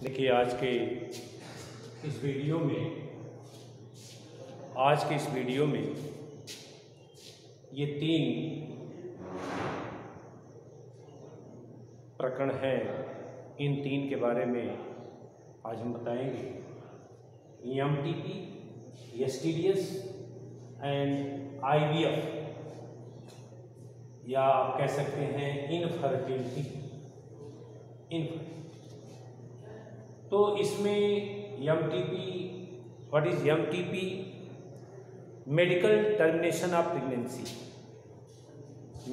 देखिए आज के इस वीडियो में ये 3 प्रकरण हैं। इन 3 के बारे में आज हम बताएंगे। EMTP, STDs एंड IVF, या आप कह सकते हैं इनफर्टिलिटी। तो इसमें EMTP, what is EMTP? Medical termination of pregnancy.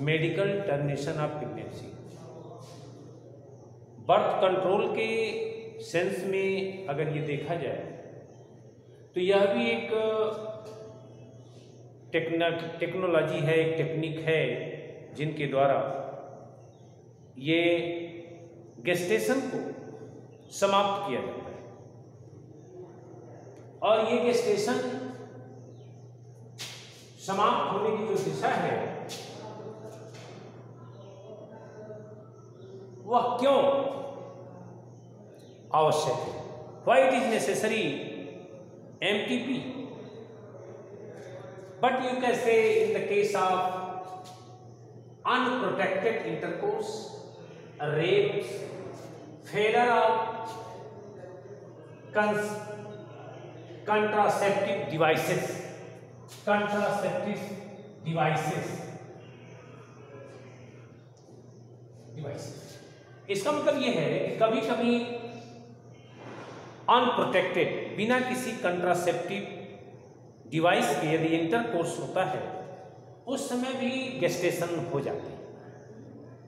Medical termination of pregnancy birth control के सेंस में अगर ये देखा जाए तो यह भी एक टेक्नोलॉजी है, एक टेक्निक है जिनके द्वारा ये गेस्टेशन को समाप्त किया जाता है। और ये गेस्टेशन समाप्त होने की जो दिशा है वह क्यों आवश्यक है? Why it is necessary MTP? But you can say in the case of unprotected intercourse, rapes, failure of contraceptive devices, इसका मतलब यह है कि कभी कभी अनप्रोटेक्टेड, बिना किसी कंट्रासेप्टिव डिवाइस के यदि इंटरकोर्स होता है उस समय भी गेस्टेशन हो जाती है,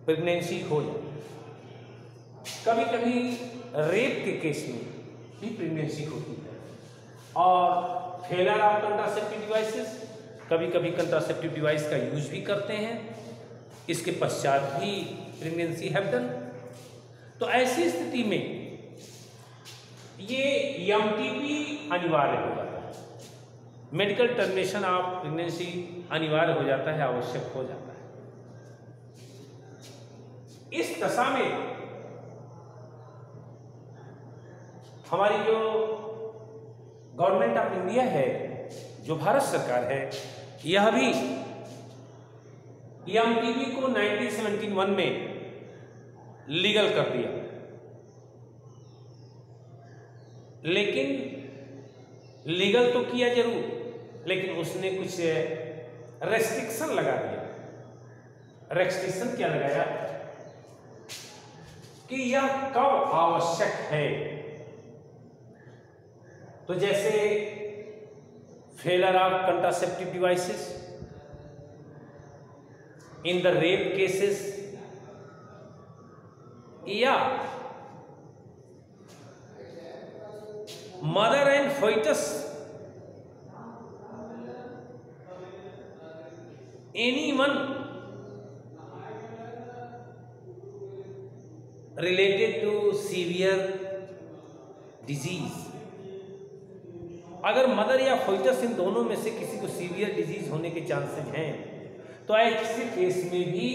प्रेगनेंसी हो जाती है। कभी कभी रेप के केस में भी प्रेगनेंसी होती है। और फेलियर ऑफ कंट्रासेप्टिव डिवाइसेस, कभी कभी कंट्रासेप्टिव डिवाइस का यूज भी करते हैं, इसके पश्चात भी प्रेगनेंसी हैव डन। तो ऐसी स्थिति में ये EMTP अनिवार्य हो जाता है। मेडिकल टर्मिनेशन ऑफ प्रेगनेंसी अनिवार्य हो जाता है, आवश्यक हो जाता है। इस दशा में हमारी जो गवर्नमेंट ऑफ इंडिया है, जो भारत सरकार है, यह भी EMTP को 1971 में लीगल कर दिया। लेकिन लीगल तो किया जरूर, लेकिन उसने कुछ रेस्ट्रिक्शन लगा दिया। रेस्ट्रिक्शन क्या लगाया कि यह कब आवश्यक है? तो जैसे failure of contraceptive devices in the rape cases, या mother and fetus anyone related to severe disease। अगर मदर या fetus इन दोनों में से किसी को सीवियर डिजीज होने के चांसेस हैं तो ऐसे केस में भी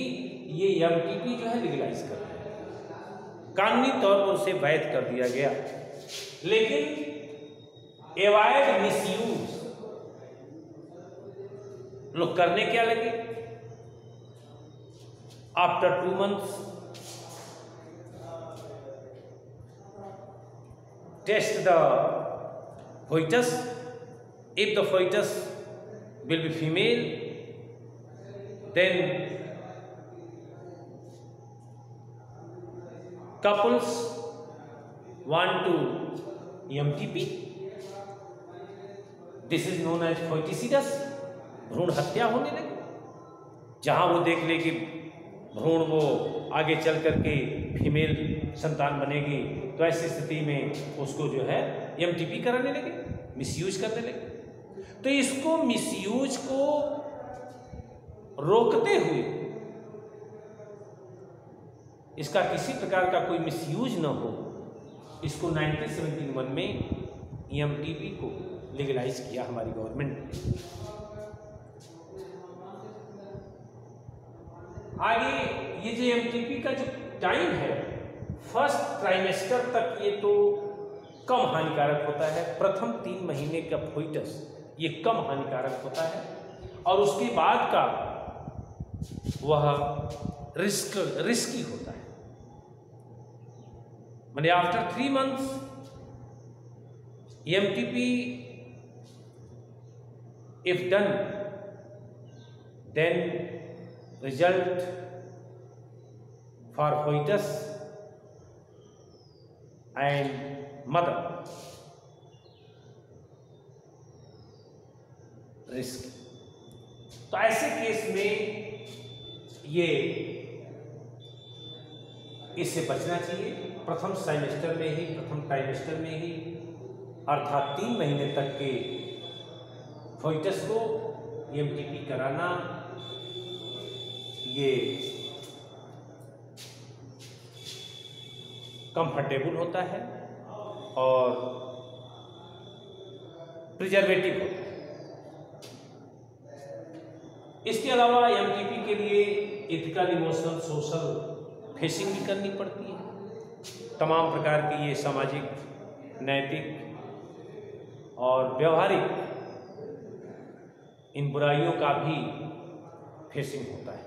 ये EMTP जो है लीगलाइज कर दिया, कानूनी तौर पर उसे वैध कर दिया गया। लेकिन एवॉइड मिसयूज लोग करने क्या लगे? After 2 months test the fetus. If the fetus will be female, then couples want to EMTP. This is known as feticide, भ्रूण हत्या होने लगी। जहां वो देख ले कि भ्रूण वो आगे चल करके फीमेल संतान बनेगी, तो ऐसी स्थिति में उसको जो है EMTP कराने लगे, मिसयूज करने लगे। तो इसको मिसयूज को रोकते हुए, इसका किसी प्रकार का कोई मिसयूज न हो, इसको 1971 में EMTP को लीगलाइज किया हमारी गवर्नमेंट ने। आगे ये जो EMTP का जो टाइम है फर्स्ट ट्राइमेस्टर तक ये तो कम हानिकारक होता है, प्रथम 3 महीने का फोइटस ये कम हानिकारक होता है, और उसके बाद का वह रिस्की होता है। माने after 3 months EMTP if done, then result for fetus and mother risk. तो ऐसे केस में ये इससे बचना चाहिए। प्रथम सेमेस्टर में ही, प्रथम ट्राइमेस्टर में ही, अर्थात 3 महीने तक के फोइटस को EMTP कराना ये कंफर्टेबल होता है और प्रिजर्वेटिव होता है। इसके अलावा EMTP के लिए एथिकल, इमोशनल, सोशल फेसिंग भी करनी पड़ती है। तमाम प्रकार की ये सामाजिक, नैतिक और व्यवहारिक इन बुराइयों का भी फेसिंग होता है।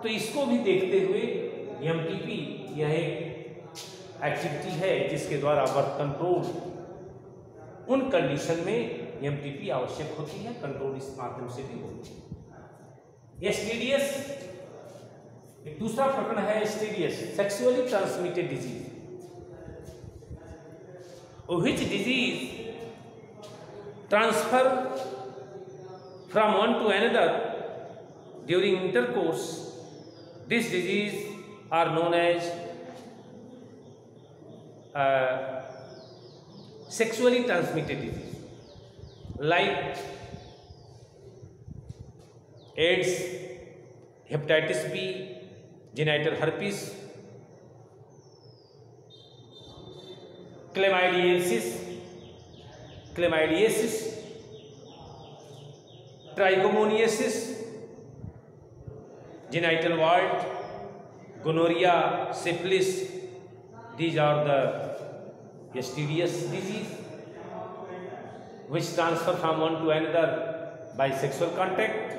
तो इसको भी देखते हुए EMTP यह एक एक्टिविटी है जिसके द्वारा बर्थ कंट्रोल उन कंडीशन में EMTP आवश्यक होती है, कंट्रोल इस माध्यम से भी होती है। STDs एक दूसरा प्रकरण है। STDs sexually transmitted disease, which disease transfer from one to another during intercourse. This disease are known as sexually transmitted disease like AIDS, hepatitis B, genital herpes, chlamydiasis, trichomoniasis, genital wart, gonorrhea, syphilis. These are the STDs disease which transfer from one to another by sexual contact.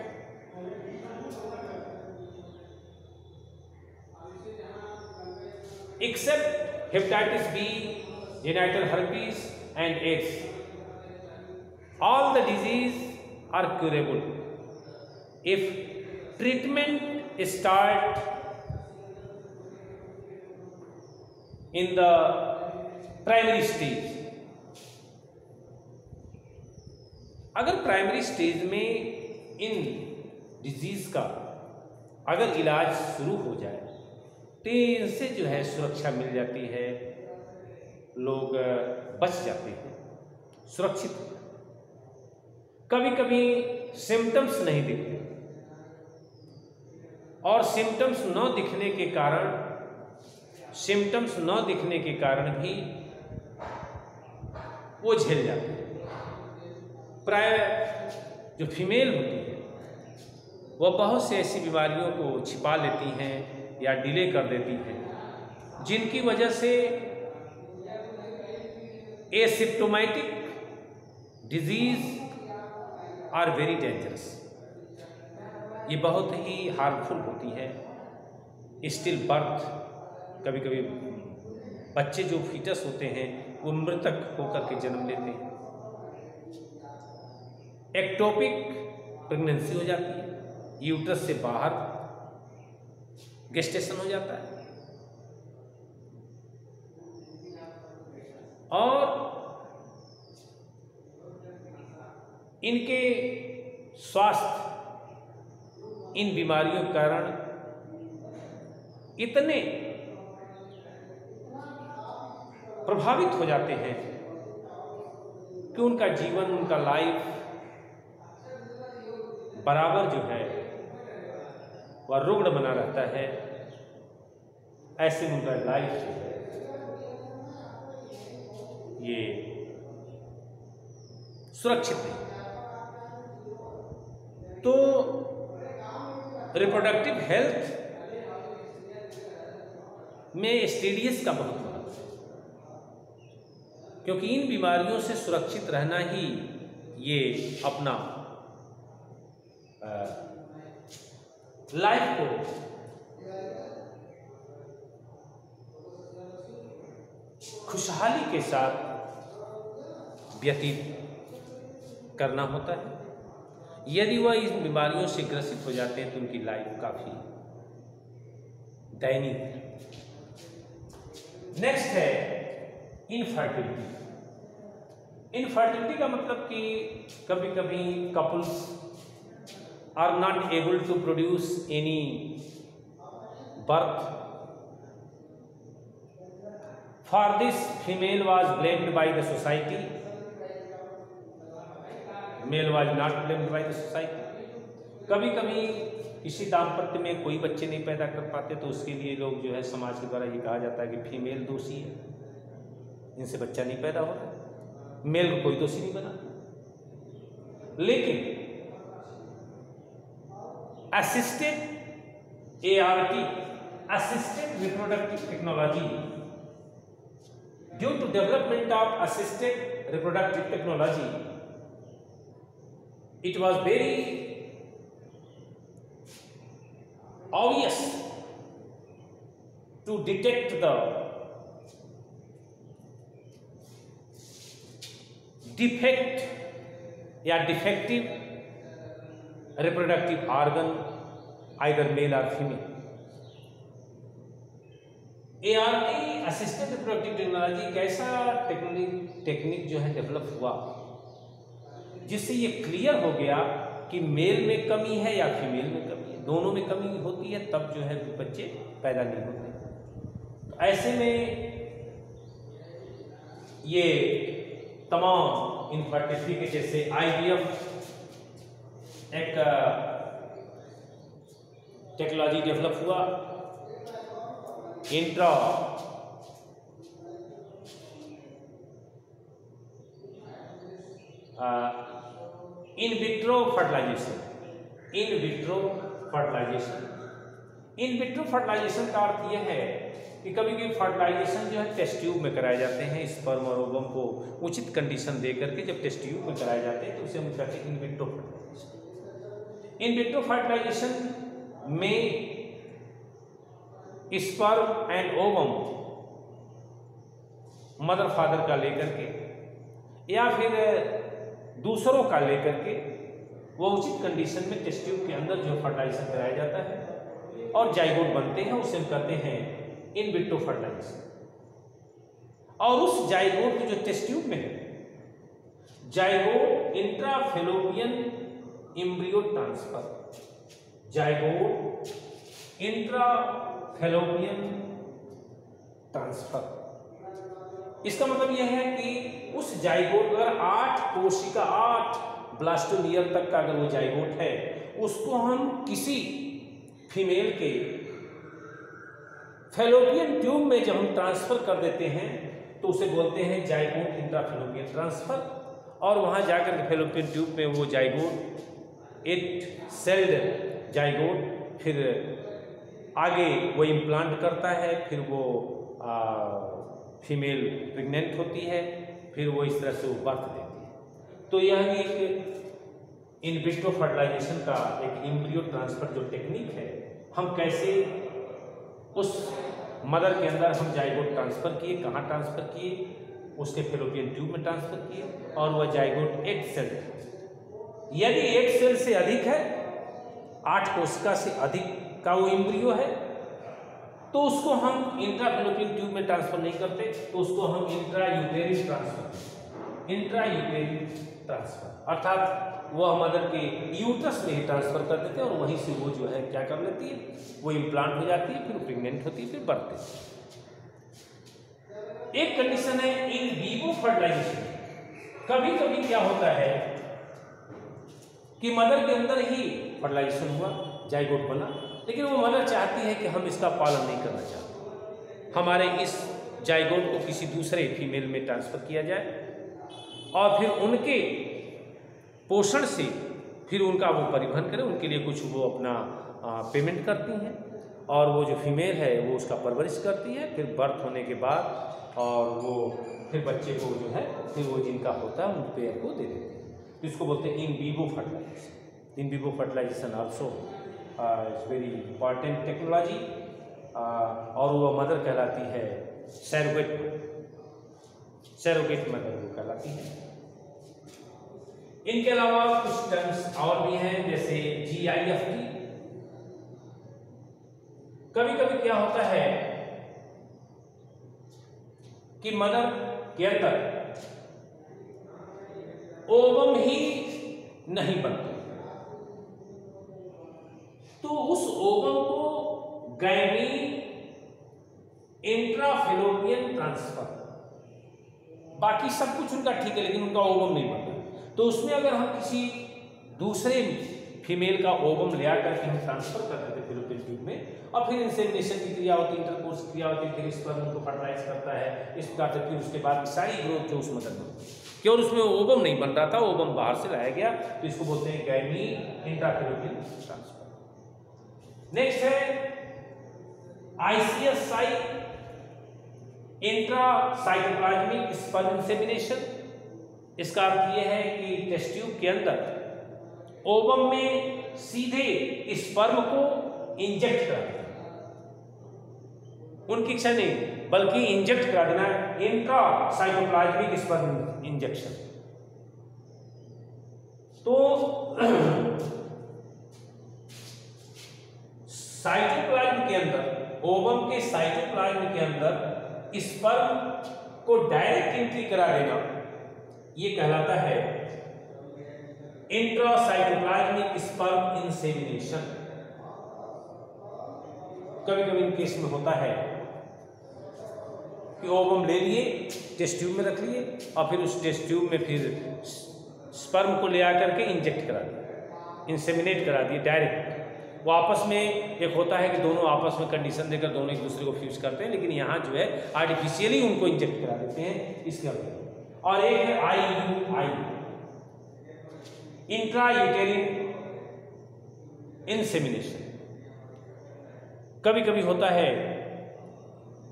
Except hepatitis B, genital herpes and AIDS, all the diseases are curable if treatment start in the primary stage। अगर primary stage में in disease का अगर इलाज शुरू हो जाए तो इनसे जो है सुरक्षा मिल जाती है, लोग बच जाते हैं, सुरक्षित। कभी कभी सिम्टम्स नहीं दिखते और सिम्टम्स न दिखने के कारण भी वो झेल जाते हैं। प्राय जो फीमेल होती है वह बहुत सी ऐसी बीमारियों को छिपा लेती हैं या डिले कर देती हैं, जिनकी वजह से asymptomatic disease are very dangerous. ये बहुत ही हार्मफुल होती है। स्टिल बर्थ, कभी कभी बच्चे जो फीटस होते हैं वो मृतक होकर के जन्म लेते हैं। एक्टोपिक प्रेगनेंसी हो जाती है, यूट्रस से बाहर गेस्टेशन हो जाता है। और इनके स्वास्थ्य इन बीमारियों के कारण इतने प्रभावित हो जाते हैं कि उनका जीवन, उनका लाइफ बराबर जो है वह रुग्ण बना रहता है। ऐसे में उनका लाइफ जो है ये सुरक्षित नहीं। तो रिप्रोडक्टिव हेल्थ में एसटीडीएस का बहुत महत्व है, क्योंकि इन बीमारियों से सुरक्षित रहना ही ये अपना लाइफ को खुशहाली के साथ व्यतीत करना होता है। यदि वह इन बीमारियों से ग्रसित हो जाते हैं तो उनकी लाइफ काफी दयनीय है। नेक्स्ट है इनफर्टिलिटी। इनफर्टिलिटी का मतलब कि कभी कभी couples are not able to produce any birth. For this female was blamed by the society, male was not blamed by the society. कभी कभी किसी दाम्पत्य में कोई बच्चे नहीं पैदा कर पाते तो उसके लिए लोग जो है समाज के द्वारा ये कहा जाता है कि फीमेल दोषी है, इनसे बच्चा नहीं पैदा होता, मेल को कोई दोषी नहीं बना। लेकिन assisted ART, assisted reproductive technology, due to development of assisted reproductive technology, it was very obvious to detect the defect या defective reproductive organ either male or female। ART assisted reproductive technology एक ऐसा technique जो है develop हुआ जिससे ये clear हो गया कि मेल में कमी है या फीमेल में कमी है, दोनों में कमी होती है, तब जो है बच्चे पैदा नहीं होते। तो ऐसे में ये तमाम इनफर्टिलिटी के जैसे IVF एक टेक्नोलॉजी डेवलप हुआ, intra in vitro fertilisation. In vitro fertilisation, in vitro fertilisation का अर्थ यह है कि कभी कभी फर्टिलाइजेशन जो है टेस्ट ट्यूब में कराए जाते हैं। स्पर्म और ओवम को उचित कंडीशन दे करके जब टेस्ट ट्यूब में कराए जाते हैं तो उसे हम कहते हैं in vitro fertilisation. In vitro fertilization में sperm and ovum mother father का लेकर के या फिर दूसरों का लेकर के वो उचित कंडीशन में टेस्ट ट्यूब के अंदर जो फर्टिलाइजेशन कराया जाता है और जाइगोट बनते हैं, उसे हम कहते हैं इन विट्रो फर्टिलाइजेशन। और उस जाइगोट जो टेस्ट ट्यूब में है, zygote intrafallopian embryo transfer, zygote intrafallopian transfer. इसका मतलब यह है कि उस जाइगोट अगर 8 कोशिका 8 ब्लास्टोमियर तक का अगर वो जाइगोट है, उसको हम किसी फीमेल के फेलोपियन ट्यूब में जब हम ट्रांसफर कर देते हैं तो उसे बोलते हैं जाइगोट इंट्राफेलोपियन ट्रांसफर। और वहाँ जाकर के फेलोपियन ट्यूब में वो जाइगोट 8 सेल्ड जाइगोट फिर आगे वो इम्प्लांट करता है, फिर वो फीमेल प्रेग्नेंट होती है, फिर वो इस तरह से वो बर्थ देती है। तो यह एक इन विट्रो फर्टिलाइजेशन का एक एम्ब्रियो ट्रांसफर जो टेक्निक है, हम कैसे उस मदर के अंदर हम जाइगोट ट्रांसफर किए, कहाँ ट्रांसफर किए, उसके फेलोपियन ट्यूब में ट्रांसफर किए और वह जाइगोट 8 सेल, यदि 8 सेल से अधिक है, 8 कोशिका से अधिक का वो एम्ब्रियो है, तो उसको हम इंट्राफेलोपियन ट्यूब में ट्रांसफर नहीं करते, तो उसको हम इंट्रायूटेरिन ट्रांसफर, इंट्रायूटेरिन ट्रांसफर अर्थात वह मदर के यूट्रस में ही ट्रांसफर कर देते हैं और वहीं से वो जो है क्या कर लेती है, वो इम्प्लांट हो जाती है, फिर प्रेग्नेंट होती है, फिर बर्थ देती है। एक कंडीशन है इन वीवो फर्टिलाइजेशन। कभी कभी क्या होता है कि मदर के अंदर ही फर्टिलाइजेशन हुआ, जाइगोट बना, लेकिन वो मदर चाहती है कि हम इसका पालन नहीं करना चाहते, हमारे इस जाइगोट को किसी दूसरे फीमेल में ट्रांसफर किया जाए और फिर उनके पोषण से फिर उनका वो परिवहन करें, उनके लिए कुछ वो अपना पेमेंट करती हैं और वो जो फीमेल है वो उसका परवरिश करती है, फिर बर्थ होने के बाद और वो फिर बच्चे को जो है फिर वो जिनका होता है उन पेयर को दे देते हैं। तो इसको बोलते हैं in vivo fertilisation. In vivo fertilisation also is very important technology, और वो मदर कहलाती है सैरोगेट मदर वो कहलाती है। इनके अलावा कुछ टर्म्स और भी हैं, जैसे GIFT। कभी कभी क्या होता है कि मदर के अंदर ओवम ही नहीं बनते, तो उस ओवम को गैमी इंट्राफेलोपियन ट्रांसफर, बाकी सब कुछ उनका ठीक है लेकिन उनका ओवम नहीं बनता। तो उसमें अगर हम किसी दूसरे फीमेल का ओवम ले आकर के हम ट्रांसफर कर देते फेलोपियन ट्यूब में, और फिर इंसेमिनेशन की क्रिया होती है, इंटरकोर्स की क्रिया होती है, फिर स्पर्म को फर्टिलाइज करता है, इस प्रकार से फिर उसके बाद सारी ग्रोथ जो उस मदर में होती है, क्यों उसमें ओवम नहीं बन रहा था, ओवम बाहर से लाया गया, तो इसको बोलते हैं गैमी इंट्राफेलोपियन ट्रांसफर। नेक्स्ट है ICSI, इंट्रासाइटोप्लाज्मिक स्पर्म इंसेमिनेशन। इसका अर्थ यह है कि टेस्ट ट्यूब के अंदर ओवम में सीधे स्पर्म को इंजेक्ट करा देना, उनकी इच्छा नहीं बल्कि इंजेक्ट करा देना, इंट्रासाइटोप्लाज्मिक स्पर्म इंजेक्शन। तो साइटोप्लाज्म के अंदर, ओवम के साइटोप्लाज्म के अंदर स्पर्म को डायरेक्ट एंट्री करा देना, ये कहलाता है इंट्रासाइटोप्लाज्मिक स्पर्म इंसेमिनेशन। कभी कभी इन केस में होता है कि ओवम ले लिए, टेस्ट ट्यूब में रख लिए, और फिर उस टेस्ट ट्यूब में फिर स्पर्म को ले आकर के इंजेक्ट करा दिया, इंसेमिनेट करा दिए डायरेक्ट। वो आपस में एक होता है कि दोनों आपस में कंडीशन देकर दोनों एक दूसरे को फ्यूज करते हैं, लेकिन यहाँ जो है आर्टिफिशियली उनको इंजेक्ट करा देते हैं, इसके अलावा। और एक है IUI, इंट्रायूटेरिन इंसेमिनेशन। कभी कभी होता है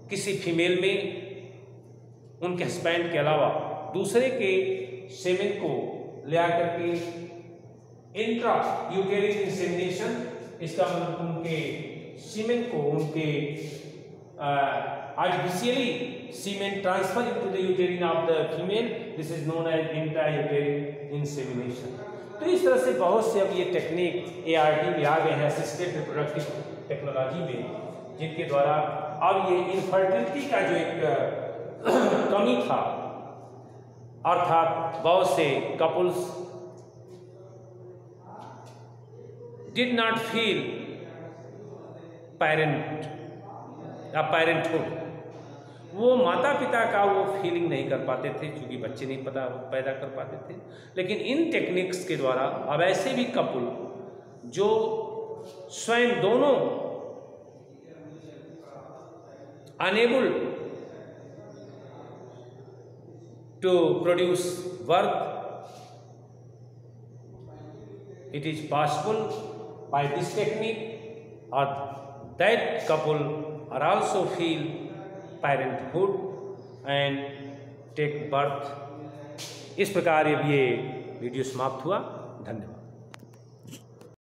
किसी फीमेल में उनके हस्बैंड के अलावा दूसरे के सेमेन को ले आकर के इंट्रा यूटेरिन इंसेमिनेशन, इसका मतलब उनके सीमेन को, उनके artificially semen transfer into the uterine of the female, this is known as intra uterine insemination. तो इस तरह से बहुत से अब ये टेक्निक ART में आ गए हैं, असिस्टेड रिप्रोडक्टिव टेक्नोलॉजी में, जिनके द्वारा अब ये इनफर्टिलिटी का जो एक कमी था, अर्थात बहुत से couples did not feel parenthood, वो माता पिता का वो फीलिंग नहीं कर पाते थे क्योंकि बच्चे नहीं पैदा कर पाते थे। लेकिन इन टेक्निक्स के द्वारा अब ऐसे भी कपल जो स्वयं दोनों unable to produce work, it is possible by this technique, or that couple are also feel parenthood and take birth। इस प्रकार ये वीडियो समाप्त हुआ। धन्यवाद।